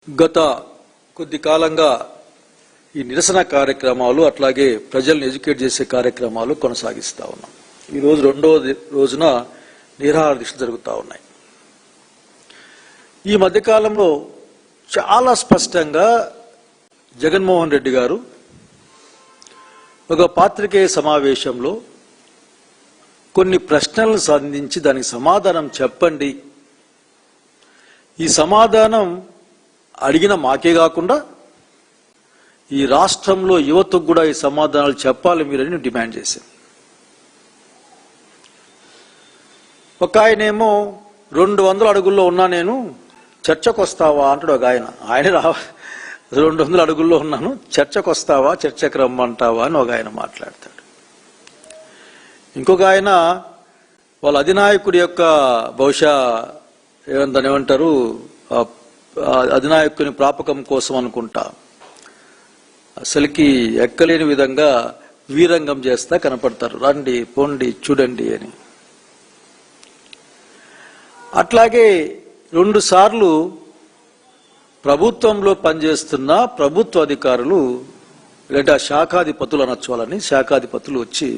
గత కొద్ది కాలంగా ఈ నిరసన కార్యక్రమాలు అట్లాగే ప్రజల్ని ఎడ్యుకేట్ చేసే కార్యక్రమాలు కొనసాగిస్తా ఉన్నాం. ఈ రోజు రెండో రోజున నిరాహార దీక్షలు జరుగుతూ ఉన్నాయి. ఈ మధ్యకాలంలో చాలా స్పష్టంగా జగన్మోహన్ రెడ్డి గారు ఒక పాత్రికేయ సమావేశంలో కొన్ని ప్రశ్నలను సంధించి దానికి సమాధానం చెప్పండి, ఈ సమాధానం అడిగిన మాకే కాకుండా ఈ రాష్ట్రంలో యువతకు కూడా ఈ సమాధానాలు చెప్పాలి మీరని డిమాండ్ చేశారు. ఒక ఆయనేమో 200 అడుగుల్లో ఉన్నా నేను చర్చకు వస్తావా అంటాడు. ఒక ఆయన 200 అడుగుల్లో ఉన్నాను చర్చకు వస్తావా, చర్చకు రమ్మంటావా అని ఒక ఆయన మాట్లాడతాడు. ఇంకొక ఆయన వాళ్ళ అధినాయకుడి యొక్క బహుశా ఏమంటారు అధినాయకుని ప్రాపకం కోసం అనుకుంటా అసలుకి ఎక్కలేని విధంగా వీరంగం చేస్తా కనపడతారు, రండి పోండి చూడండి అని. అట్లాగే 2 సార్లు ప్రభుత్వంలో పనిచేస్తున్న ప్రభుత్వ అధికారులు లేదా శాఖాధిపతులు అనొచ్చు వాళ్ళని, శాఖాధిపతులు వచ్చి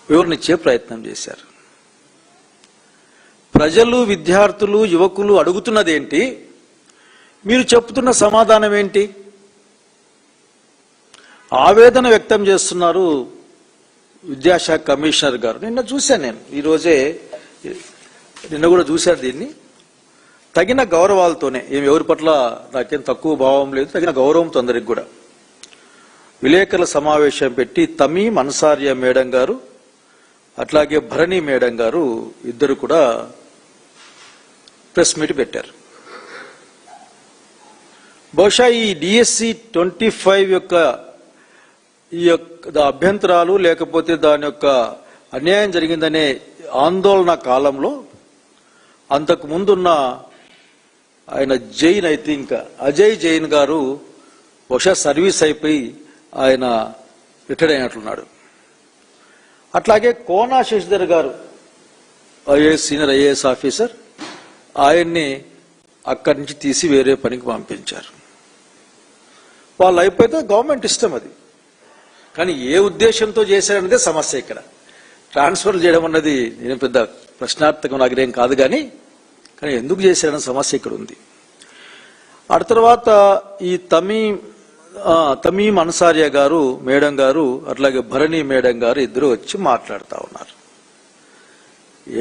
వివరణిచ్చే ప్రయత్నం చేశారు. ప్రజలు, విద్యార్థులు, యువకులు అడుగుతున్నదేంటి, మీరు చెప్తున్న సమాధానం ఏంటి? ఆవేదన వ్యక్తం చేస్తున్నారు విద్యాశాఖ కమిషనర్ గారు. నిన్న చూశాను నేను, నిన్న కూడా చూశారు దీన్ని. తగిన గౌరవాలతోనే, ఎవరి పట్ల నాకేం తక్కువ భావం లేదు, తగిన గౌరవంతో అందరికి కూడా విలేకరుల సమావేశం పెట్టి తమీం అన్సారియా మేడం గారు అట్లాగే భరణి మేడం గారు ఇద్దరు కూడా ప్రెస్ మీట్ పెట్టారు. బహుశా ఈ డిఎస్సి 25 యొక్క అభ్యంతరాలు లేకపోతే దాని యొక్క అన్యాయం జరిగిందనే ఆందోళన కాలంలో అంతకు ముందున్న ఆయన జైన్, ఐ థింక్ అజయ్ జైన్ గారు బహుశా సర్వీస్ అయిపోయి ఆయన రిటైర్ అయినట్లున్నాడు. అట్లాగే కోనా శశిధర్ గారు సీనియర్ ఐఏఎస్ ఆఫీసర్, ఆయన్ని అక్కడి నుంచి తీసి వేరే పనికి పంపించారు. వాళ్ళు అయిపోతే గవర్నమెంట్ ఇష్టం అది, కానీ ఏ ఉద్దేశంతో చేశారనేదే సమస్య. ఇక్కడ ట్రాన్స్ఫర్ చేయడం అన్నది నేను పెద్ద ప్రశ్నార్థకం నాగరేం కాదు, కానీ ఎందుకు చేశారన్న సమస్య ఇక్కడ ఉంది. ఆ తర్వాత ఈ తమీం అన్సారియా గారు మేడం గారు అట్లాగే భరణి మేడం గారు ఇద్దరు వచ్చి మాట్లాడుతూ ఉన్నారు.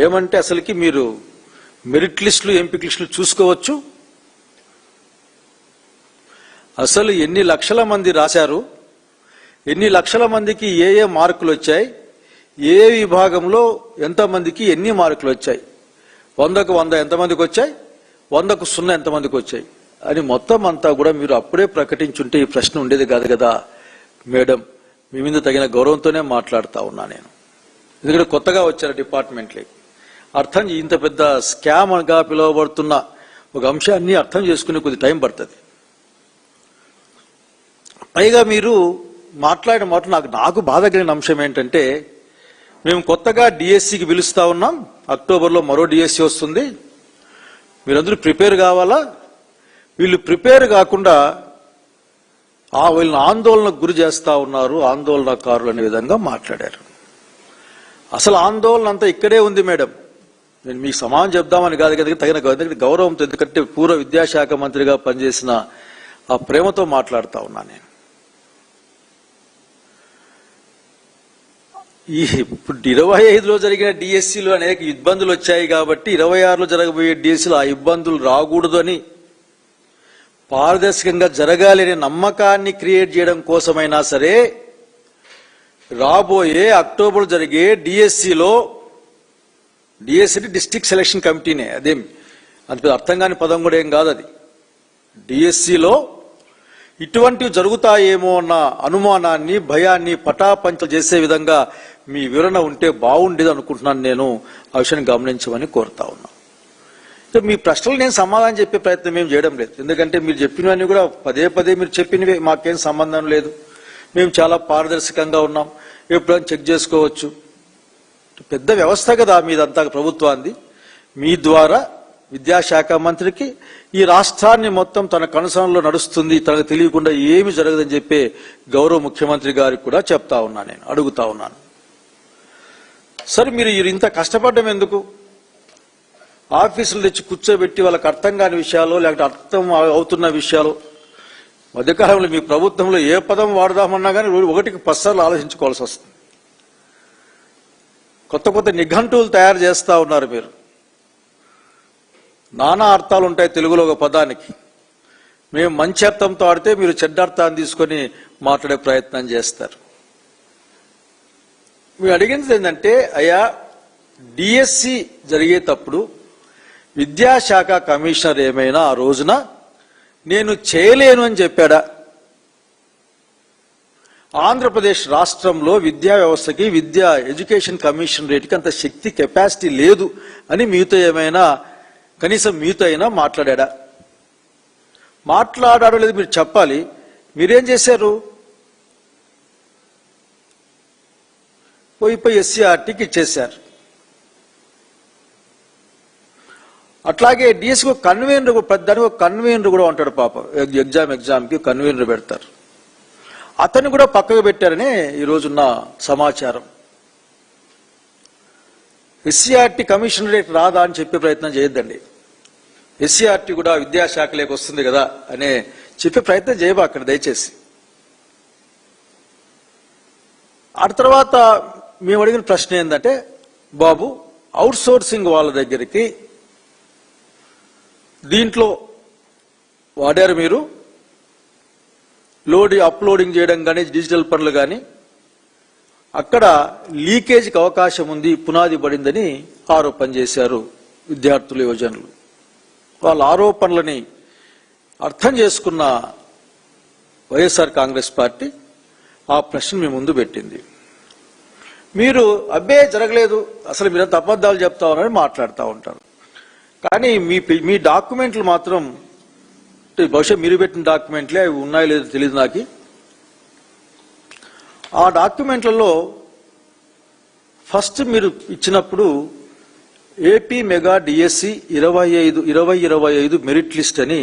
ఏమంటే అసలుకి మీరు మెరిట్ లిస్టులు, ఎంపిక లిస్టులు చూసుకోవచ్చు, అసలు ఎన్ని లక్షల మంది రాశారు, ఎన్ని లక్షల మందికి ఏ మార్కులు వచ్చాయి, ఏ విభాగంలో ఎంతమందికి ఎన్ని మార్కులు వచ్చాయి, 100కు 100 ఎంతమందికి వచ్చాయి, 100కు 0 ఎంతమందికి వచ్చాయి అని మొత్తం అంతా కూడా మీరు అప్పుడే ప్రకటించుంటే ఈ ప్రశ్న ఉండేది కాదు కదా మేడం. మీ మీద తగిన గౌరవంతోనే మాట్లాడుతూ ఉన్నా నేను, ఎందుకంటే కొత్తగా వచ్చారు డిపార్ట్మెంట్లోకి. ఇంత పెద్ద స్కామ్ గా పిలువబడుతున్న ఒక అంశాన్ని అర్థం చేసుకునే కొద్ది టైం పడుతుంది. పైగా మీరు మాట్లాడిన మాట నాకు బాధ కలిగిన అంశం ఏంటంటే, మేము కొత్తగా డిఎస్సికి పిలుస్తా ఉన్నాం, అక్టోబర్లో మరో డిఎస్సి వస్తుంది, మీరందరూ ప్రిపేర్ కావాలా. వీళ్ళు ప్రిపేర్ కాకుండా వీళ్ళని ఆందోళనకు గురి చేస్తా ఉన్నారు, ఆందోళనకారులు అనే విధంగా మాట్లాడారు. అసలు ఆందోళన అంతా ఇక్కడే ఉంది మేడం. నేను మీకు సమాధానం చెప్దామని కాదు కదా, తగిన గౌరవంతో, ఎందుకంటే పూర్వ విద్యాశాఖ మంత్రిగా పనిచేసిన ఆ ప్రేమతో మాట్లాడుతూ ఉన్నాను నేను. ఇప్పుడు 25లో జరిగిన డిఎస్సీలు అనేక ఇబ్బందులు వచ్చాయి కాబట్టి 26లో జరగబోయే డిఎస్సీలు ఆ ఇబ్బందులు రాకూడదు అని, పారదర్శకంగా జరగాలి అనే నమ్మకాన్ని క్రియేట్ చేయడం కోసమైనా సరే రాబోయే అక్టోబర్ జరిగే డిఎస్సీలో, డిఎస్సీ డిస్ట్రిక్ట్ సెలక్షన్ కమిటీనే, అదేం అంత అర్థం కాని పదం కూడా ఏం కాదు అది. డిఎస్సీలో ఇటువంటివి జరుగుతాయేమో అన్న అనుమానాన్ని, భయాన్ని పటాపంచలు చేసే విధంగా మీ వివరణ ఉంటే బాగుండేది అనుకుంటున్నాను. నేను ఆ విషయాన్ని గమనించమని కోరుతా ఉన్నా. మీ ప్రశ్నలు నేను సమాధానం చెప్పే ప్రయత్నం ఏం చేయడం లేదు, ఎందుకంటే మీరు చెప్పినవన్నీ కూడా పదే మీరు చెప్పినవే, మాకేం సంబంధం లేదు, మేము చాలా పారదర్శకంగా ఉన్నాం, ఎప్పుడైనా చెక్ చేసుకోవచ్చు. పెద్ద వ్యవస్థ కదా మీదంతా ప్రభుత్వాన్ని, మీ ద్వారా విద్యాశాఖ మంత్రికి ఈ రాష్ట్రాన్ని మొత్తం తన కనుసనలో నడుస్తుంది, తనకు తెలియకుండా ఏమి జరగదని చెప్పే గౌరవ ముఖ్యమంత్రి గారికి కూడా చెప్తా ఉన్నాను, నేను అడుగుతా ఉన్నాను. సరే మీరు ఇంత కష్టపడడం ఎందుకు? ఆఫీసులు తెచ్చి కూర్చోబెట్టి వాళ్ళకి అర్థం కాని విషయాలు లేకపోతే అర్థం అవుతున్న విషయాలు, మధ్యకాలంలో మీ ప్రభుత్వంలో ఏ పదం వాడదామన్నా కానీ ఒకటికి 10 సార్లు ఆలోచించుకోవాల్సి వస్తుంది. కొత్త కొత్త నిఘంటువులు తయారు చేస్తూ ఉన్నారు మీరు. నానా అర్థాలు ఉంటాయి తెలుగులో ఒక పదానికి. మేము మంచి అర్థంతో ఆడితే మీరు చెడ్డ అర్థాన్ని తీసుకొని మాట్లాడే ప్రయత్నం చేస్తారు. మీరు అడిగింది ఏంటంటే, అయ్యా డిఎస్సి జరిగేటప్పుడు విద్యాశాఖ కమిషనర్ ఏమైనా ఆ రోజున నేను చేయలేను అని చెప్పాడా? ఆంధ్రప్రదేశ్ రాష్ట్రంలో విద్యా వ్యవస్థకి ఎడ్యుకేషన్ కమిషనరేట్కి అంత శక్తి కెపాసిటీ లేదు అని మీతో ఏమైనా కనీసం మీతో అయినా మాట్లాడా? మాట్లాడాడో లేదు మీరు చెప్పాలి. మీరేం చేశారు? పోయి ఎస్సీఆర్టీకి ఇచ్చేశారు. అట్లాగే డిఎస్కి కన్వీనర్, దానికి ఒక కన్వీనర్ కూడా ఉంటాడు పాపం. ఎగ్జామ్కి కన్వీనర్ పెడతారు. అతన్ని కూడా పక్కకు పెట్టారని ఈరోజున్న సమాచారం. ఎస్సీఆర్టీ కమిషనరేట్ రాదా అని చెప్పే ప్రయత్నం చేయొద్దండి. ఎస్సీఆర్టీ కూడా విద్యాశాఖలోకి వస్తుంది కదా అనే చెప్పే ప్రయత్నం చేయబాకండి దయచేసి. ఆ తర్వాత మేము అడిగిన ప్రశ్న ఏంటంటే, బాబు అవుట్ సోర్సింగ్ వాళ్ళ దగ్గరికి దీంట్లో వాడారు మీరు, అప్లోడింగ్ చేయడం కానీ డిజిటల్ పనులు కానీ, అక్కడ లీకేజీకి అవకాశం ఉంది, పునాది పడిందని ఆరోపణ చేశారు విద్యార్థులు, యువజనులు. వాళ్ళ ఆరోపణలని అర్థం చేసుకున్న వైఎస్ఆర్ కాంగ్రెస్ పార్టీ ఆ ప్రశ్న మీ ముందు పెట్టింది. మీరు అబ్బే జరగలేదు, అసలు మీరంత అబద్ధాలు చెప్తా ఉన్నారని మాట్లాడుతూ ఉంటారు. కానీ మీ డాక్యుమెంట్లు మాత్రం, బహుశా మీరు పెట్టిన డాక్యుమెంట్లే, అవి ఉన్నాయో లేదో తెలియదు నాకు. ఆ డాక్యుమెంట్లలో ఫస్ట్ మీరు ఇచ్చినప్పుడు AP mega DSC 2025 merit list అని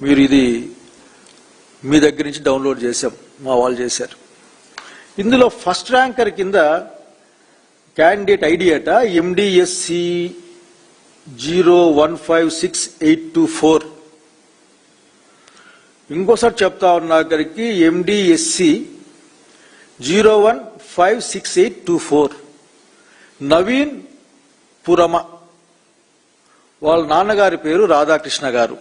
మీరు ఇది మీ దగ్గర నుంచి డౌన్లోడ్ చేశాం, మా వాళ్ళు చేశారు. ఇందులో ఫస్ట్ ర్యాంకర్ కింద క్యాండిడేట్ ఐడి అట MDSC 0156824. ఇంకోసారి చెప్తా ఉన్న దగ్గరికి MDSC 015684 నవీన్ పురమ, వాళ్ళ నాన్నగారి పేరు రాధాకృష్ణ గారు.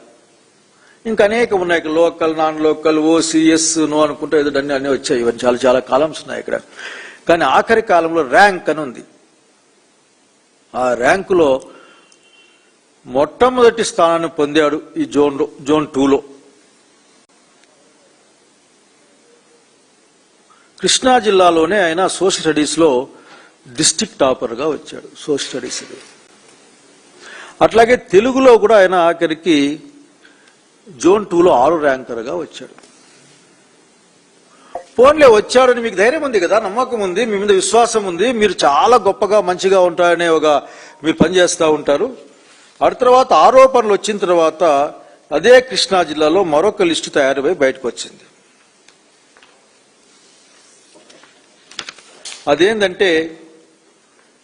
ఇంకా అనేక ఉన్నాయి, local, non local, OCs no అనుకుంటే ఏదో అన్నీ వచ్చాయి. ఇవన్నీ చాలా చాలా కాలమ్స్ ఉన్నాయి ఇక్కడ. కానీ ఆఖరి కాలంలో ర్యాంక్ అని ఉంది. ఆ ర్యాంకులో మొట్టమొదటి స్థానాన్ని పొందాడు ఈ జోన్ 2లో. కృష్ణా జిల్లాలోనే ఆయన సోషల్ స్టడీస్లో డిస్ట్రిక్ట్ టాపర్గా వచ్చాడు, సోషల్ స్టడీస్. అట్లాగే తెలుగులో కూడా ఆయన ఆఖరికి జోన్ 2లో 6 ర్యాంకర్గా వచ్చాడు. ఫోన్లే వచ్చాడని మీకు ధైర్యం ఉంది కదా, నమ్మకం ఉంది, మీ మీద విశ్వాసం ఉంది, మీరు చాలా గొప్పగా మంచిగా ఉంటారనే మీరు పనిచేస్తూ ఉంటారు. ఆ తర్వాత ఆరోపణలు వచ్చిన తర్వాత అదే కృష్ణా జిల్లాలో మరొక లిస్టు తయారై బయటకు వచ్చింది. అదేంటంటే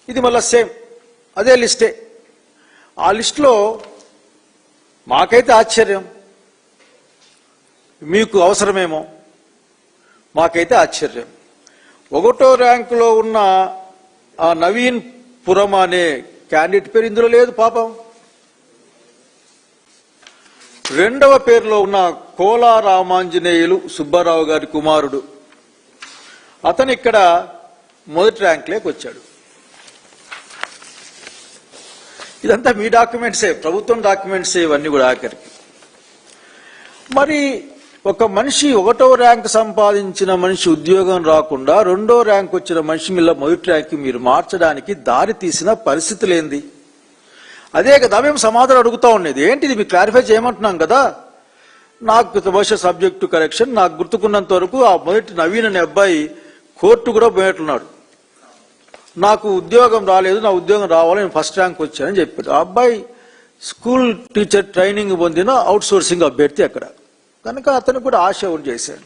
ఇది మళ్ళా సేమ్ అదే లిస్టే. ఆ లిస్టులో మాకైతే ఆశ్చర్యం, మీకు అవసరమేమో, మాకైతే ఆశ్చర్యం. 1వ ర్యాంకులో ఉన్న ఆ నవీన్ పురం అనే క్యాండిడేట్ పేరు ఇందులో లేదు పాపం. 2వ పేరులో ఉన్న కోలా రామాంజనేయులు సుబ్బారావు గారి కుమారుడు, అతను ఇక్కడ మొదటి ర్యాంక్లోకి వచ్చాడు. ఇదంతా మీ డాక్యుమెంట్సే, ప్రభుత్వం డాక్యుమెంట్సే ఇవన్నీ కూడా ఆఖరికి. మరి ఒక మనిషి 1వ ర్యాంక్ సంపాదించిన మనిషి ఉద్యోగం రాకుండా 2వ ర్యాంక్ వచ్చిన మనిషి మీద మొదటి ర్యాంక్ మీరు మార్చడానికి దారి తీసిన పరిస్థితులు ఏంది? అదే కదా మేము సమాధానం అడుగుతా ఉండేది. ఏంటిది మీకు క్లారిఫై చేయమంటున్నాం కదా. నాకు బహుశా సబ్జెక్టు కరెక్షన్, నాకు గుర్తుకున్నంత వరకు ఆ మొదటి నవీన్ అనే అబ్బాయి కోర్టు కూడా పోయేట్లున్నాడు. నాకు ఉద్యోగం రాలేదు, నా ఉద్యోగం రావాలి, నేను ఫస్ట్ ర్యాంక్ వచ్చానని చెప్పాడు. ఆ అబ్బాయి స్కూల్ టీచర్ ట్రైనింగ్ పొందిన అవుట్ సోర్సింగ్ అభ్యర్థి అక్కడ కనుక అతను కూడా ఆశ చేశాడు.